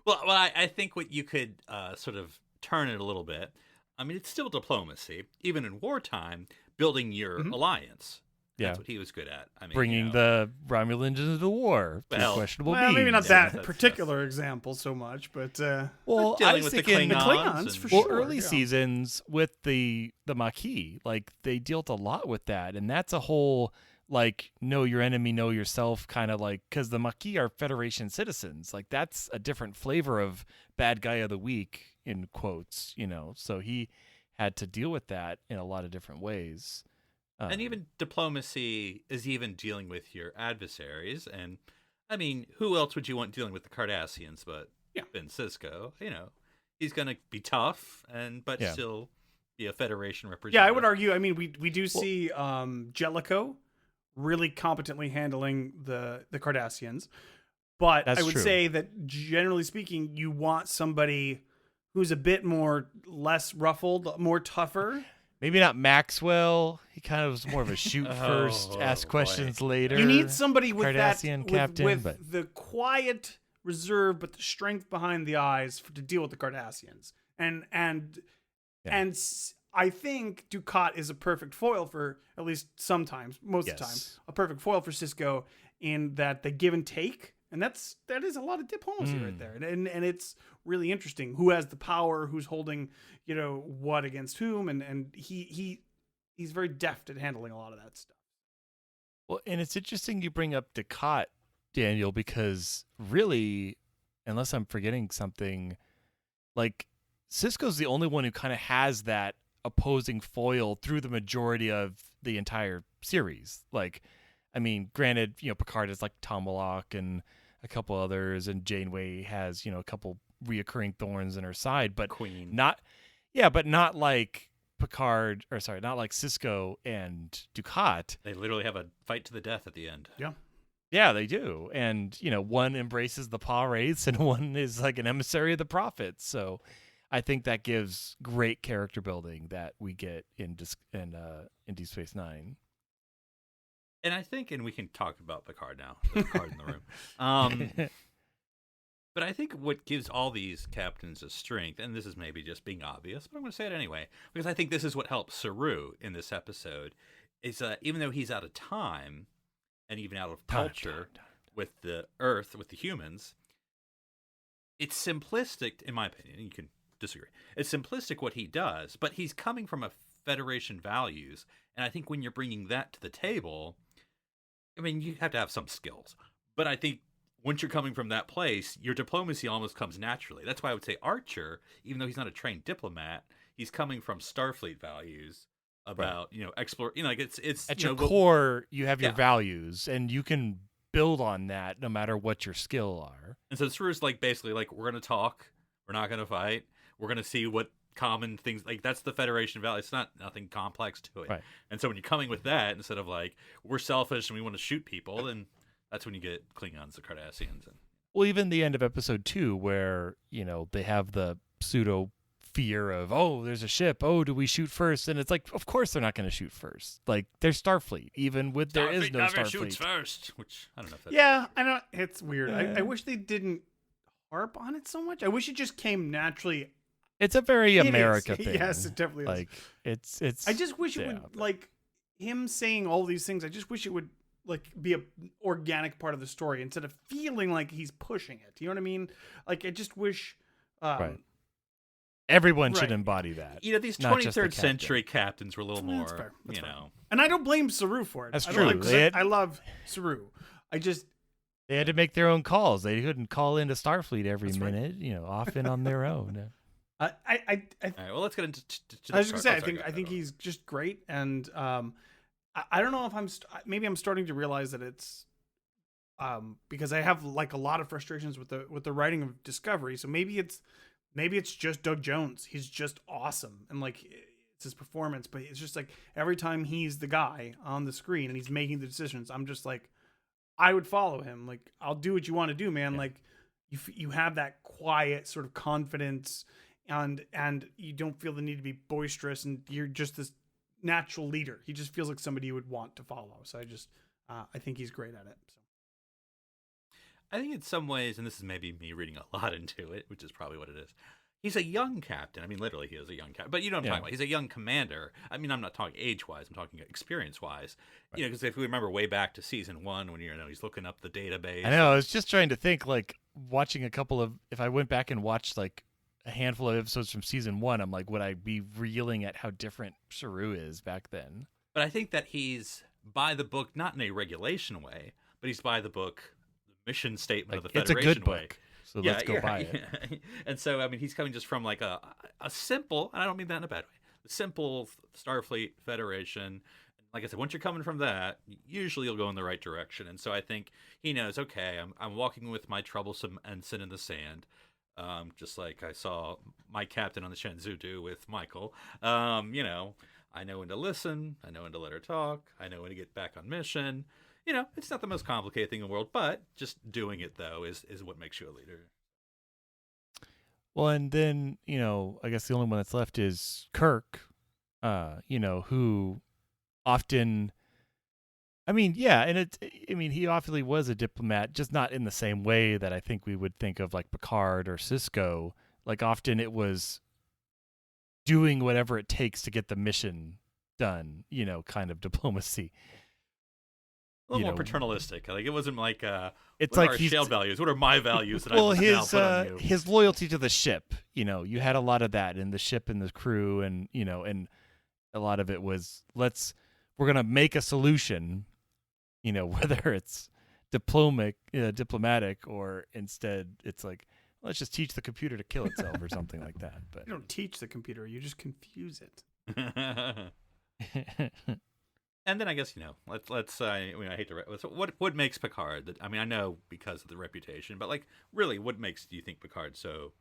Well, I think what you could sort of turn it a little bit. I mean, it's still diplomacy, even in wartime, building your alliance. That's what he was good at. I mean, Bringing the Romulans into the war through questionable means. Maybe not that That's particular example so much, but Well, I dealing was with the thinking Klingons, for well, sure. early yeah. seasons with the Maquis, like they dealt a lot with that, and that's a whole like know your enemy, know yourself kind of like, because the Maquis are Federation citizens. Like that's a different flavor of bad guy of the week in quotes, So he had to deal with that in a lot of different ways. And even diplomacy is even dealing with your adversaries. And I mean, who else would you want dealing with the Cardassians but Ben Sisko? He's going to be tough, but still be a Federation representative. Yeah, I would argue. I mean, we do see Jellicoe really competently handling the Cardassians, but That's I would true. say that generally speaking, you want somebody who's a bit less ruffled, more tougher. Maybe not Maxwell. He kind of was more of a shoot first, ask questions later. You need somebody with Cardassian that, captain, with but the quiet reserve, but the strength behind the eyes to deal with the Cardassians. And I think Dukat is a perfect foil for, at least sometimes, most of the time, a perfect foil for Sisko in that they give and take. And that is a lot of diplomacy right there. And it's really interesting who has the power, who's holding, what against whom. And he's very deft at handling a lot of that stuff. Well, and it's interesting you bring up Dukat, Daniel, because really, unless I'm forgetting something, like Sisko's the only one who kind of has that opposing foil through the majority of the entire series. Like, I mean, granted, Picard is like Tomalak and a couple others, and Janeway has, a couple reoccurring thorns in her side, but Queen. not like Picard, not like Sisko and Dukat. They literally have a fight to the death at the end. Yeah. Yeah, they do. And, one embraces the paw race and one is like an emissary of the prophets. So I think that gives great character building that we get in Deep Space Nine. And I think, and we can talk about Picard now, Picard in the room. But I think what gives all these captains a strength, and this is maybe just being obvious, but I'm going to say it anyway, because I think this is what helps Saru in this episode, is even though he's out of time, and even out of culture with the Earth, with the humans, it's simplistic, in my opinion, and you can disagree. It's simplistic what he does, but he's coming from a Federation values, and I think when you're bringing that to the table, I mean, you have to have some skills, but I think once you're coming from that place, your diplomacy almost comes naturally. That's why I would say Archer, even though he's not a trained diplomat, he's coming from Starfleet values about, explore, like it's at your core, you have your values and you can build on that no matter what your skill are. And so Saru's like, basically like, we're going to talk. We're not going to fight. We're going to see what common things. Like, that's the Federation value. It's not nothing complex to it. Right. And so when you're coming with that, instead of like, we're selfish and we want to shoot people, then that's when you get Klingons, the Cardassians. And Well, even the end of episode 2 where, they have the pseudo fear of, oh, there's a ship. Oh, do we shoot first? And it's like, of course they're not going to shoot first. Like, they're Starfleet, even with there is no never Starfleet. shoots first, which I don't know if that's Yeah, I know it's weird. Yeah. I wish they didn't harp on it so much. I wish it just came naturally. It's a very It is. America thing. Yes, it definitely is. Like, it's. I just wish it would, like, him saying all these things. I just wish it would, like, be a organic part of the story instead of feeling like he's pushing it. You know what I mean? Like, I just wish. Right. Everyone should Right. embody that. these not just the 23rd century captains were a little Yeah, more, that's fair. That's you fair. know. And I don't blame Saru for it. That's I true. don't like- They had- I love Saru. I just. They had to make their own calls. They couldn't call into Starfleet every That's right. minute, often on their own. I All right, well, let's get into. I was gonna say, I think he's just great, and I don't know if maybe I'm starting to realize that it's because I have like a lot of frustrations with the writing of Discovery. So maybe it's just Doug Jones. He's just awesome, and like it's his performance, but it's just like every time he's the guy on the screen and he's making the decisions, I'm just like, I would follow him. Like, I'll do what you want to do, man. Yeah. Like you have that quiet sort of confidence. And you don't feel the need to be boisterous, and you're just this natural leader. He just feels like somebody you would want to follow. So I think he's great at it. So. I think in some ways, and this is maybe me reading a lot into it, which is probably what it is. He's a young captain. I mean, literally, he is a young captain. But you know what I'm talking about. He's a young commander. I mean, I'm not talking age-wise. I'm talking experience-wise. Right. Because if we remember way back to season 1, when he's looking up the database. I know. I was just trying to think, like, watching if I went back and watched, like, a handful of episodes from season 1, I'm like, would I be reeling at how different Saru is back then? But I think that he's by the book, not in a regulation way, but he's by the book, the mission statement of the It's a Federation good way. book, so let's go buy it. Yeah. And so, I mean, he's coming just from like a simple, and I don't mean that in a bad way, the simple Starfleet Federation. Like I said, once you're coming from that, usually you'll go in the right direction. And so I think he knows, okay, I'm walking with my troublesome ensign in the sand. Just like I saw my captain on the Shenzhou do with Michael. I know when to listen. I know when to let her talk. I know when to get back on mission. It's not the most complicated thing in the world, but just doing it, though, is what makes you a leader. Well, and then, I guess the only one that's left is Kirk, who often... I mean, yeah, and he obviously was a diplomat, just not in the same way that I think we would think of like Picard or Sisko. Like, often it was doing whatever it takes to get the mission done, kind of diplomacy. A little more paternalistic. Like, it wasn't like, it's what like are our he's shared values? What are my values that well, I now put on you? his loyalty to the ship, you had a lot of that in the ship and the crew, and and a lot of it was we're gonna make a solution. Whether it's diplomatic or instead it's like, let's just teach the computer to kill itself or something like that. But You don't teach the computer; you just confuse it. And then I guess let's I hate to what makes Picard? I mean, I know because of the reputation, but like really, what do you think Picard so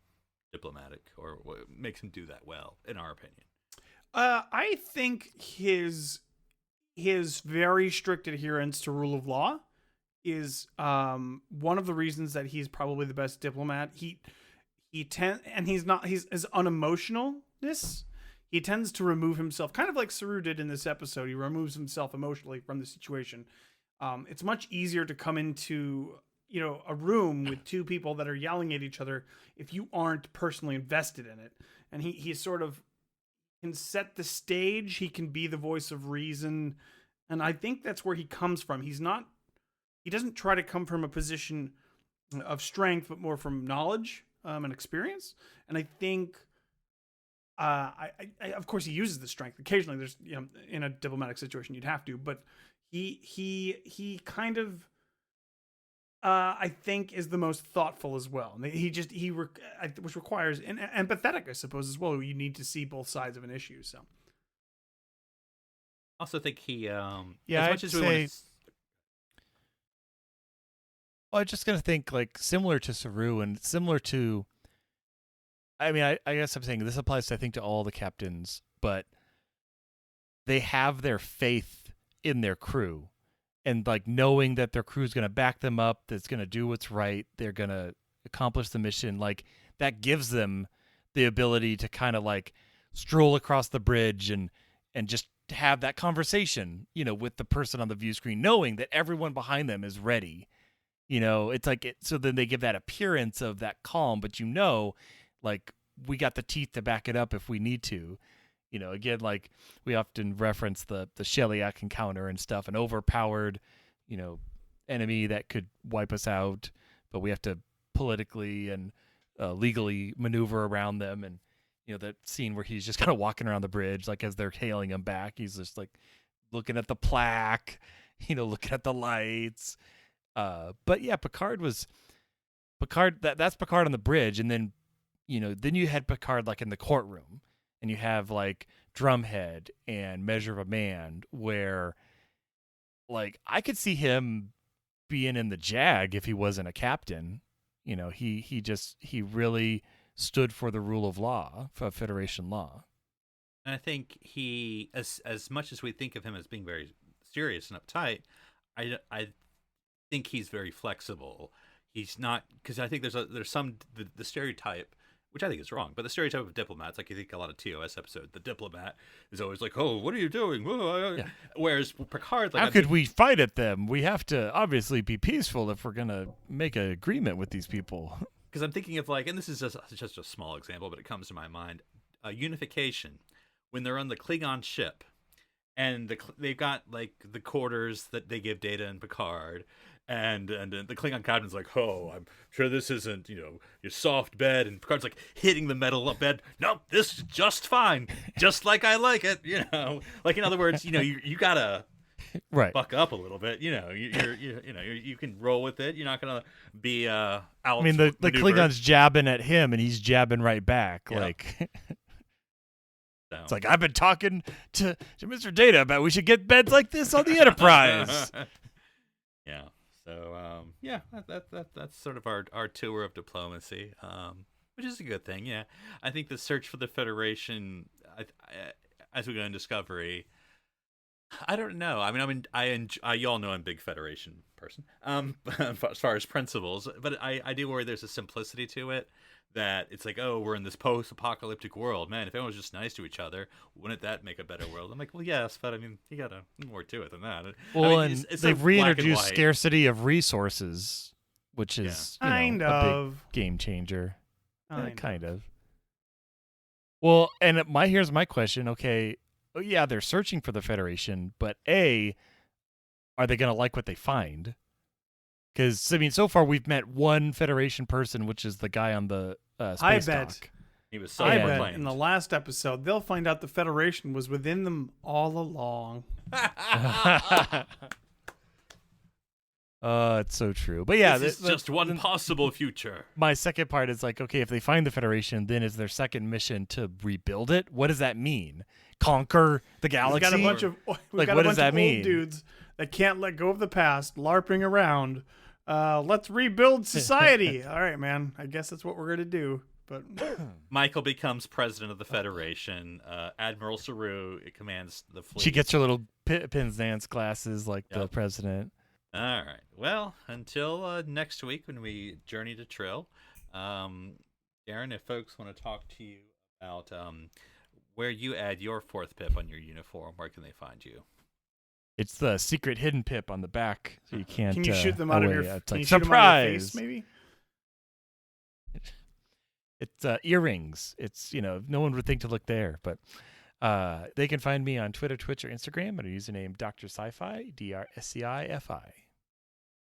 diplomatic, or what makes him do that well, in our opinion? I think his very strict adherence to rule of law is one of the reasons that he's probably the best diplomat. His unemotionalness. He tends to remove himself, kind of like Saru did in this episode. He removes himself emotionally from the situation. It's much easier to come into a room with two people that are yelling at each other if you aren't personally invested in it. And he sort of can set the stage. He can be the voice of reason, and I think that's where he comes from. He doesn't try to come from a position of strength, but more from knowledge and experience. And I think, I of course he uses the strength occasionally. There's in a diplomatic situation you'd have to, but he kind of I think is the most thoughtful as well. Which requires and empathetic, I suppose, as well. You need to see both sides of an issue. So, I also think he, yeah, as much as we want to. I was just gonna think, like, similar to Saru and similar to I mean, I guess I'm saying this applies, I think, to all the captains, but they have their faith in their crew, and like knowing that their crew is going to back them up, that's going to do what's right, they're going to accomplish the mission. Like that gives them the ability to kind of like stroll across the bridge and just have that conversation, with the person on the view screen, knowing that everyone behind them is ready. It's like so then they give that appearance of that calm, but like we got the teeth to back it up if we need to. Again, like we often reference the Shellyak encounter and stuff, an overpowered, enemy that could wipe us out, but we have to politically and legally maneuver around them. And, that scene where he's just kind of walking around the bridge, like as they're hailing him back, he's just like looking at the plaque, looking at the lights. But yeah, that's Picard on the bridge. And then, then you had Picard like in the courtroom, and you have like Drumhead and Measure of a Man, where like I could see him being in the JAG if he wasn't a captain. He really stood for the rule of law, for Federation law. And I think he, as much as we think of him as being very serious and uptight, I think he's very flexible. He's not, because I think there's some the stereotype, which I think is wrong, but the stereotype of diplomats, like you think a lot of TOS episodes, the diplomat is always like, "Oh, what are you doing?" Yeah. Whereas Picard, like, how could we fight at them? We have to obviously be peaceful if we're gonna make an agreement with these people. Because I'm thinking of like, and this is just a small example, but it comes to my mind, Unification, when they're on the Klingon ship, and they've got like the quarters that they give Data and Picard. And the Klingon captain's like, "Oh, I'm sure this isn't, your soft bed." And Picard's like hitting the metal bed. "No, this is just fine, just like I like it." Like in other words, you gotta right buck up a little bit. You can roll with it. You're not gonna be out. I mean, the Klingon's jabbing at him, and he's jabbing right back. Yeah. Like so. It's like, I've been talking to Mr. Data about we should get beds like this on the Enterprise. Yeah. So that's sort of our tour of diplomacy, which is a good thing. Yeah, I think the search for the Federation, as we go in Discovery, I don't know. I mean, you all know I'm a big Federation person, as far as principles, but I do worry there's a simplicity to it. That it's like, oh, we're in this post-apocalyptic world. Man, if everyone was just nice to each other, wouldn't that make a better world? I'm like, well, yes, but I mean, you got more to it than that. Well, I mean, and it's they've so reintroduced scarcity of resources, which is kind a of big game changer. Kind of. Well, and here's my question. Okay, yeah, they're searching for the Federation, but are they going to like what they find? Because, I mean, so far we've met one Federation person, which is the guy on the space dock. He was I bet in the last episode they'll find out the Federation was within them all along. It's so true. But yeah, this is just one possible future. My second part is like, okay, if they find the Federation, then is their second mission to rebuild it? What does that mean? Conquer the galaxy? We've got a bunch of what does that mean? Old dudes that can't let go of the past, LARPing around. Let's rebuild society. All right, man. I guess that's what we're gonna do. But Michael becomes president of the Federation. Admiral Saru commands the fleet. She gets her little pins dance glasses like the president. All right. Well, until next week when we journey to Trill, Darren, if folks want to talk to you about where you add your fourth pip on your uniform, where can they find you? It's the secret hidden pip on the back, so you can't. Can you shoot them out of your? It's can like you shoot surprise. them out of your face, maybe. It's earrings. It's no one would think to look there, but they can find me on Twitter, Twitch, or Instagram at a username Dr. Sci-Fi, DrSciFi.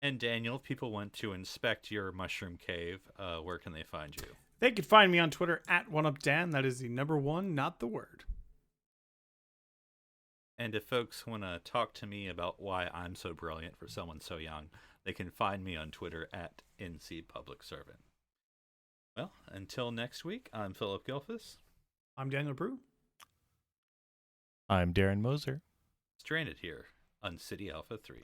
And Daniel, if people want to inspect your mushroom cave, where can they find you? They could find me on Twitter at OneUpDan. That is the number one, not the word. And if folks want to talk to me about why I'm so brilliant for someone so young, they can find me on Twitter at NCPublicServant. Well, until next week, I'm Philip Gilfus. I'm Daniel Brew. I'm Darren Moser. Stranded here on City Alpha 3.